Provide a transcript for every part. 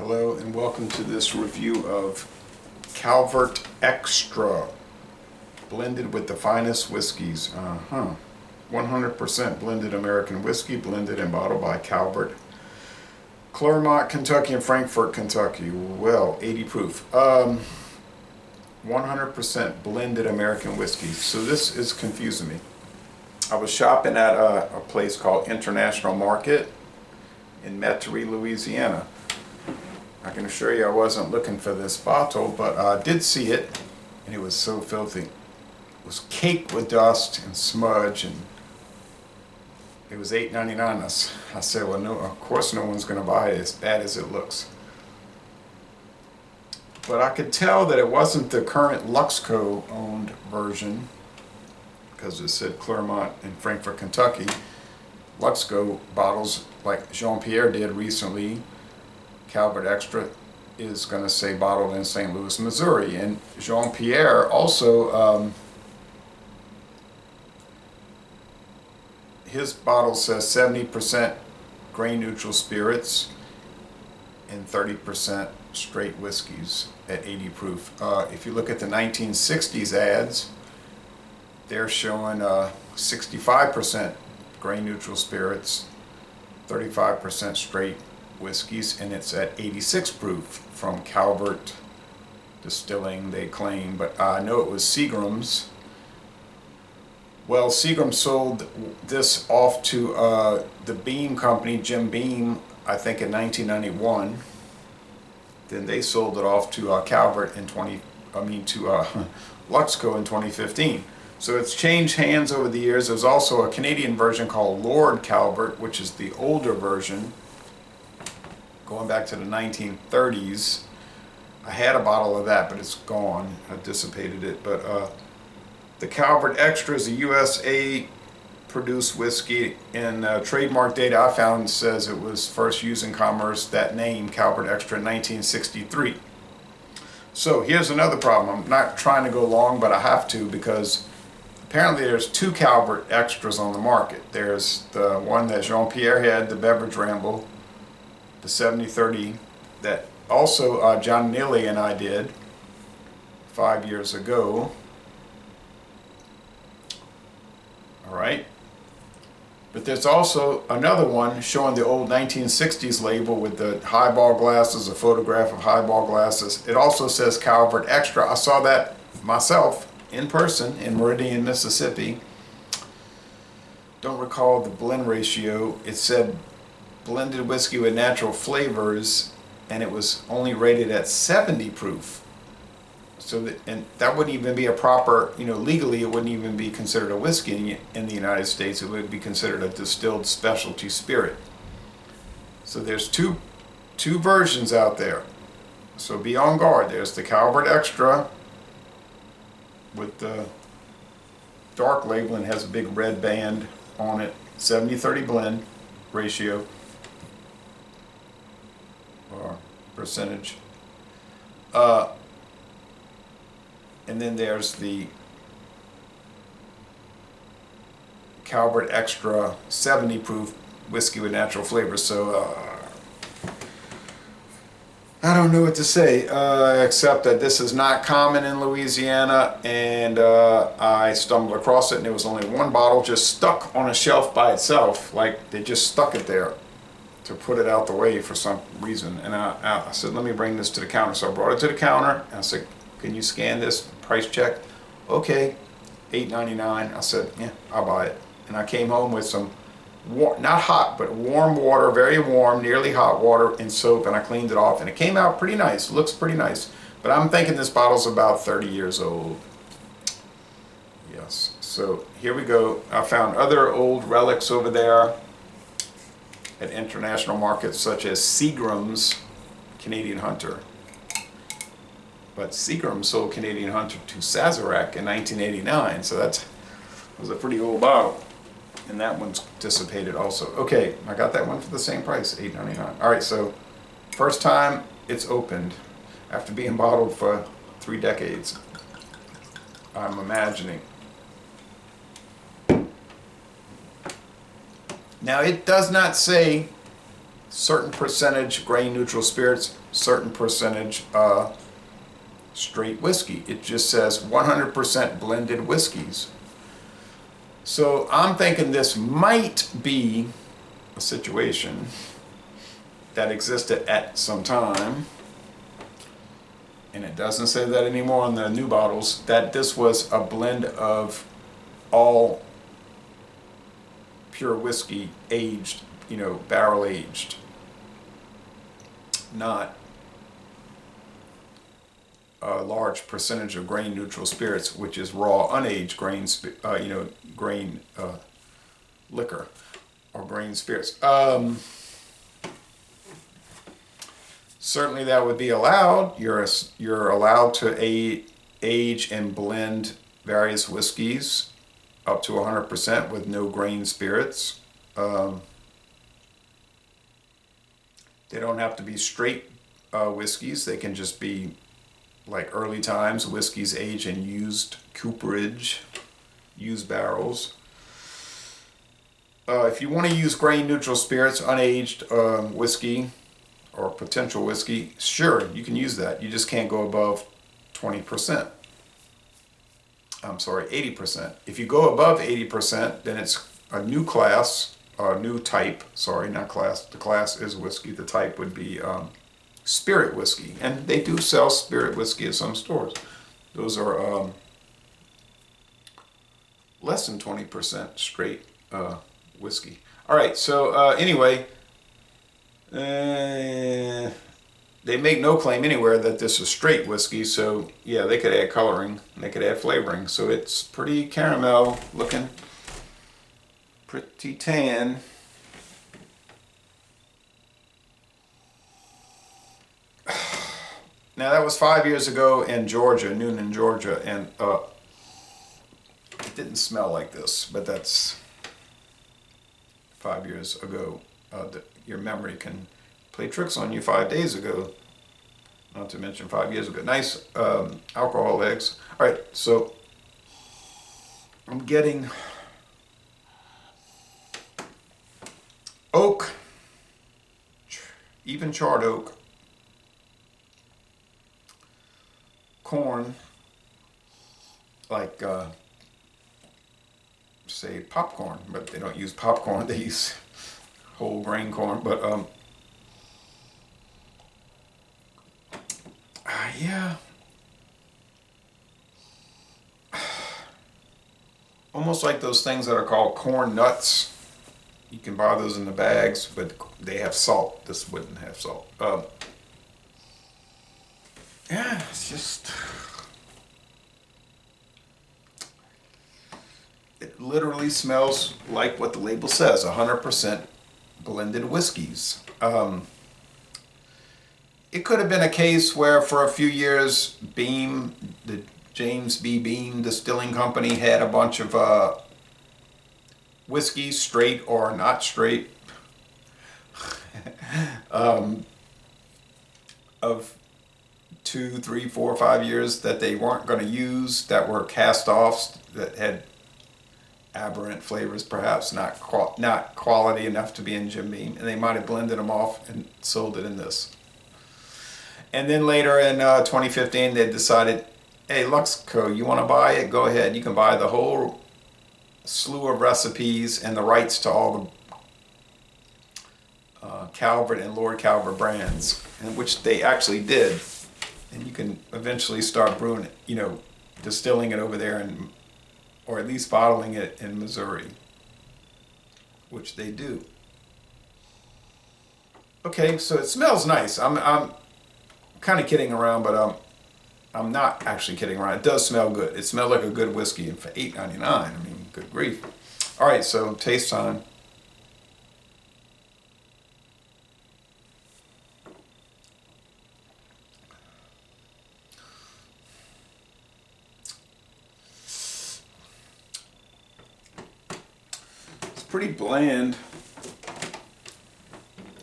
Hello and welcome to this review of Calvert Extra, blended with the finest whiskeys. 100% blended American whiskey, blended and bottled by Calvert. Claremont, Kentucky and Frankfort, Kentucky. Well, 80 proof. 100% blended American whiskey. So this is confusing me. I was shopping at a place called International Market in Metairie, Louisiana. I can assure you I wasn't looking for this bottle, but I did see it, and it was so filthy. It was caked with dust and smudge, and it was $8.99. I said, well, no, of course no one's going to buy it as bad as it looks. But I could tell that it wasn't the current Luxco-owned version, because it said Claremont in Frankfort, Kentucky. Luxco bottles, like Jean-Pierre did recently, Calvert Extra is going to say bottled in St. Louis, Missouri. And Jean-Pierre also, his bottle says 70% grain neutral spirits and 30% straight whiskeys at 80 proof. If you look at the 1960s ads, they're showing 65% grain neutral spirits, 35% straight whiskeys, and it's at 86 proof from Calvert Distilling, they claim, but I know it was Seagram's. Well, Seagram sold this off to the Beam Company, Jim Beam, I think in 1991. Then they sold it off to Calvert in Luxco in 2015. So it's changed hands over the years. There's also a Canadian version called Lord Calvert, which is the older version, going back to the 1930s. I had a bottle of that, but it's gone. I dissipated it. But the Calvert Extra is a USA produced whiskey, and trademark data I found says it was first used in commerce, that name, Calvert Extra, in 1963. So here's another problem. I'm not trying to go long, but I have to, because apparently there's two Calvert Extras on the market. There's the one that Jean-Pierre had, the Beverage Ramble, the 70-30, that also John Neely and I did 5 years ago. All right. But there's also another one showing the old 1960s label with the highball glasses, a photograph of highball glasses. It also says Calvert Extra. I saw that myself in person in Meridian, Mississippi. Don't recall the blend ratio. It said blended whiskey with natural flavors, and it was only rated at 70 proof. So that wouldn't even be a proper, legally it wouldn't even be considered a whiskey in the United States. It would be considered a distilled specialty spirit. So there's two versions out there. So be on guard. There's the Calvert Extra with the dark label and has a big red band on it, 70-30 blend ratio or percentage. And then there's the Calvert Extra 70 proof whiskey with natural flavors. So I don't know what to say, except that this is not common in Louisiana, and I stumbled across it, and there was only one bottle just stuck on a shelf by itself, like they just stuck it there to put it out the way for some reason. And I said, let me bring this to the counter. So I brought it to the counter, and I said, can you scan this price check? Okay, $8.99. I said, yeah, I'll buy it. And I came home with some not hot, but warm water, very warm, nearly hot water and soap, and I cleaned it off, and it came out pretty nice. Looks pretty nice. But I'm thinking this bottle's about 30 years old. Yes. So here we go. I found other old relics over there at international markets, such as Seagram's Canadian Hunter. But Seagram sold Canadian Hunter to Sazerac in 1989, so that was a pretty old bottle. And that one's dissipated also. Okay, I got that one for the same price, $8.99. All right, so first time it's opened after being bottled for 3 decades, I'm imagining. Now it does not say certain percentage grain neutral spirits, certain percentage straight whiskey. It just says 100% blended whiskeys. So I'm thinking this might be a situation that existed at some time, and it doesn't say that anymore on the new bottles, that this was a blend of all pure whiskey aged, barrel aged, not a large percentage of grain neutral spirits, which is raw unaged grain liquor or grain spirits. Certainly that would be allowed. You're allowed to age and blend various whiskeys up to 100% with no grain spirits. They don't have to be straight whiskeys. They can just be like early times whiskeys aged in used cooperage, used barrels. If you want to use grain neutral spirits, unaged whiskey or potential whiskey, sure, you can use that. You just can't go above 20%. I'm sorry, 80%. If you go above 80%, then it's a new class, a new type. Sorry, not class. The class is whiskey. The type would be spirit whiskey. And they do sell spirit whiskey at some stores. Those are less than 20% straight whiskey. All right, so anyway, they make no claim anywhere that this is straight whiskey, so yeah, they could add coloring, they could add flavoring, so it's pretty caramel looking, pretty tan. Now that was 5 years ago in Georgia, Noonan, Georgia, and it didn't smell like this, but that's 5 years ago. Your memory can play tricks on you 5 days ago, not to mention 5 years ago. Nice alcohol legs. All right, so I'm getting oak, even charred oak, corn, like say popcorn, but they don't use popcorn, they use whole grain corn, but yeah, almost like those things that are called corn nuts. You can buy those in the bags, but they have salt. This wouldn't have salt. Yeah, it's just, it literally smells like what the label says, 100% blended whiskeys. It could have been a case where for a few years Beam, the James B. Beam Distilling Company, had a bunch of whiskeys, straight or not straight, of 2, 3, 4, 5 years that they weren't going to use, that were cast-offs, that had aberrant flavors, perhaps not quality enough to be in Jim Beam, and they might have blended them off and sold it in this. And then later in 2015, they decided, hey, Luxco, you want to buy it? Go ahead. You can buy the whole slew of recipes and the rights to all the Calvert and Lord Calvert brands, and which they actually did. And you can eventually start brewing it, distilling it over there, or at least bottling it in Missouri, which they do. Okay, so it smells nice. I'm kind of kidding around, but I'm not actually kidding around. It does smell good. It smells like a good whiskey, and for $8.99, I mean, good grief. All right, so taste time. Pretty bland.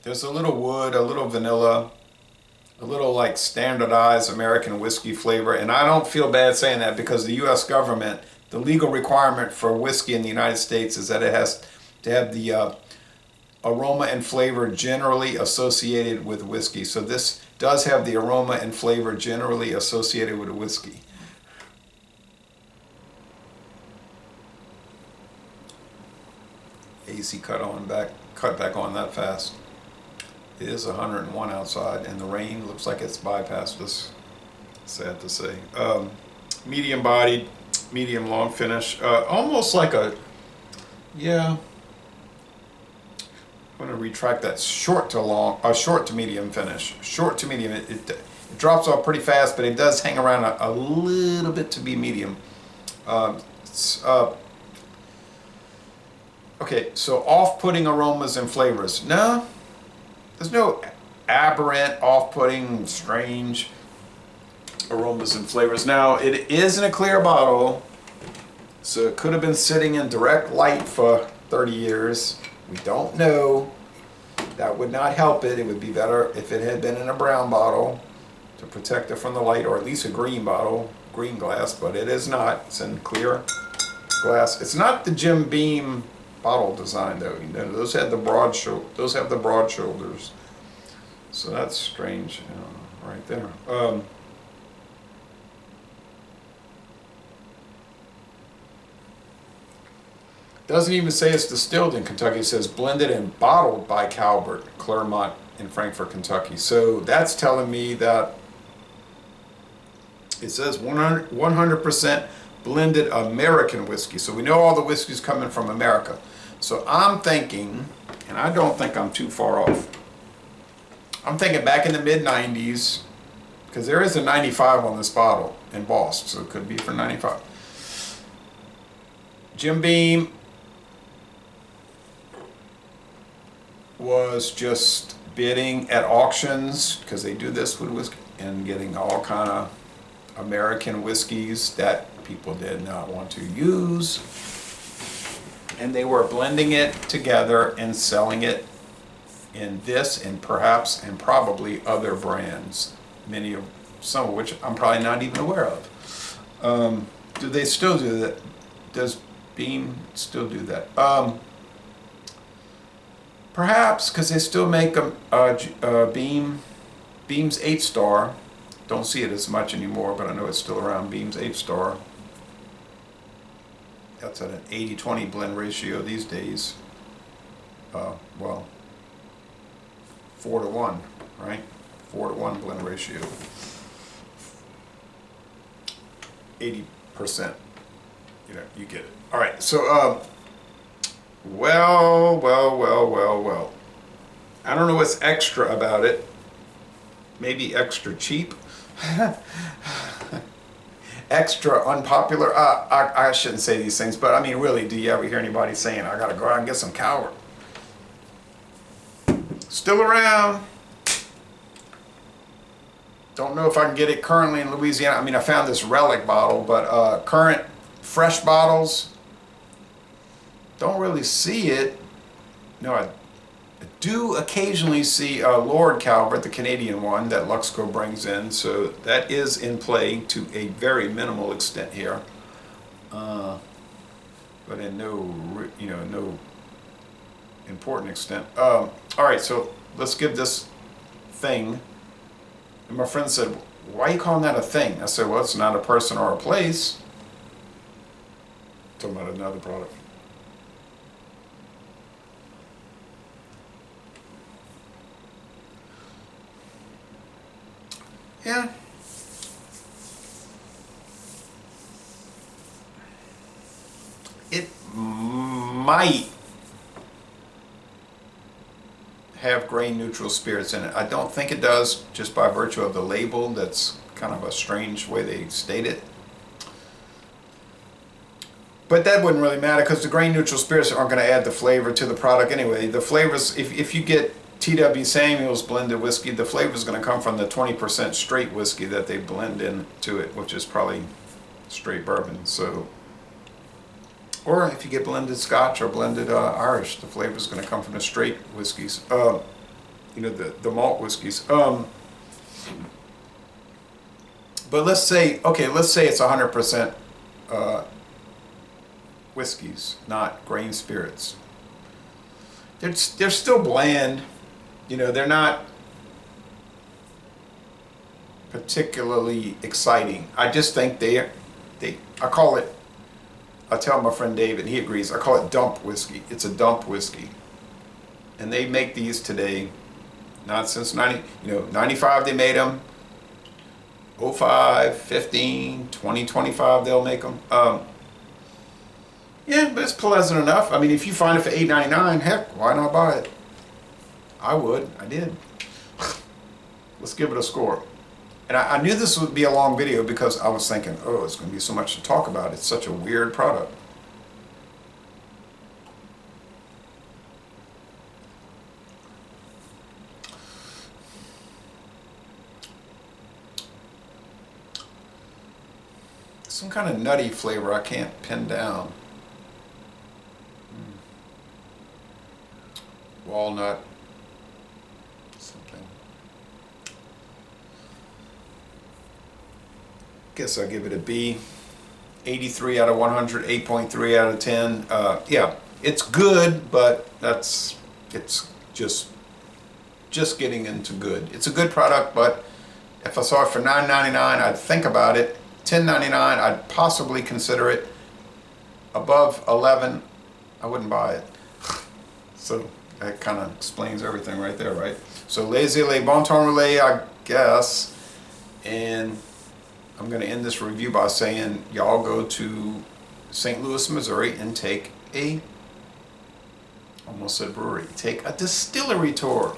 There's a little wood, a little vanilla, a little like standardized American whiskey flavor, and I don't feel bad saying that because the U.S. government, the legal requirement for whiskey in the United States is that it has to have the aroma and flavor generally associated with whiskey. So this does have the aroma and flavor generally associated with a whiskey. AC cut back on that fast. It is 101 outside, and the rain looks like it's bypassed us. Sad to say. Medium bodied, medium long finish. Almost like a, yeah. I'm going to retract that. Short to medium finish. Short to medium. It drops off pretty fast, but it does hang around a little bit to be medium. Okay, so off-putting aromas and flavors. No, there's no aberrant, off-putting, strange aromas and flavors. Now, it is in a clear bottle, so it could have been sitting in direct light for 30 years. We don't know. That would not help it. It would be better if it had been in a brown bottle to protect it from the light, or at least a green bottle, green glass, but it is not. It's in clear glass. It's not the Jim Beam bottle design though. You know, those have the broad shoulders. So that's strange, you know, right there. Doesn't even say it's distilled in Kentucky. It says blended and bottled by Calvert, Claremont in Frankfort, Kentucky. So that's telling me that it says 100% blended American whiskey. So we know all the whiskey's coming from America. So I'm thinking, and I don't think I'm too far off, I'm thinking back in the mid-90s, because there is a 95 on this bottle embossed, so it could be for 95. Jim Beam was just bidding at auctions, because they do this with whiskey, and getting all kind of American whiskeys that people did not want to use, and they were blending it together and selling it in this and perhaps and probably other brands, some of which I'm probably not even aware of. Do they still do that? Does Beam still do that? Perhaps, because they still make Beam's 8-star. Don't see it as much anymore, but I know it's still around. Beam's 8-star. That's at an 80-20 blend ratio these days. Well, 4-to-1, right? 4-to-1 blend ratio. 80%. You know, you get it. All right, so, well. I don't know what's extra about it. Maybe extra cheap. Extra unpopular. I shouldn't say these things, but I mean, really, do you ever hear anybody saying, I gotta go out and get some Calvert? Still around. Don't know if I can get it currently in Louisiana. I mean, I found this relic bottle, but current fresh bottles, don't really see it. No, I do occasionally see Lord Calvert, the Canadian one that Luxco brings in, so that is in play to a very minimal extent here, but in no important extent. All right, so let's give this thing. And my friend said, "Why are you calling that a thing?" I said, "Well, it's not a person or a place." Talking about another product. Yeah. It might have grain neutral spirits in it. I don't think it does, just by virtue of the label. That's kind of a strange way they state it. But that wouldn't really matter, because the grain neutral spirits aren't going to add the flavor to the product anyway. The flavors, if you get T.W. Samuel's blended whiskey, the flavor is going to come from the 20% straight whiskey that they blend into it, which is probably straight bourbon. So, or if you get blended Scotch or blended Irish, the flavor is going to come from the straight whiskeys. The malt whiskeys. But let's say it's 100% whiskeys, not grain spirits. they're still bland. You know, they're not particularly exciting. I just think I call it, I tell my friend David, he agrees, I call it dump whiskey. It's a dump whiskey. And they make these today, not since 95 they made them, 05, 15, 20, 25 they'll make them. Yeah, but it's pleasant enough. I mean, if you find it for $8.99, heck, why not buy it? I would. I did. Let's give it a score. And I knew this would be a long video because I was thinking, oh, it's going to be so much to talk about. It's such a weird product. Some kind of nutty flavor I can't pin down. Walnut. Something. Guess I'll give it a B. 83 out of 100, 8.3 out of 10. Yeah, it's good, but it's just getting into good. It's a good product, but if I saw it for $9.99, I'd think about it. $10.99, I'd possibly consider it. Above 11, I wouldn't buy it. So that kind of explains everything right there, right? So laissez-les, bon temps relais, I guess. And I'm going to end this review by saying y'all go to St. Louis, Missouri and take almost said brewery, take a distillery tour.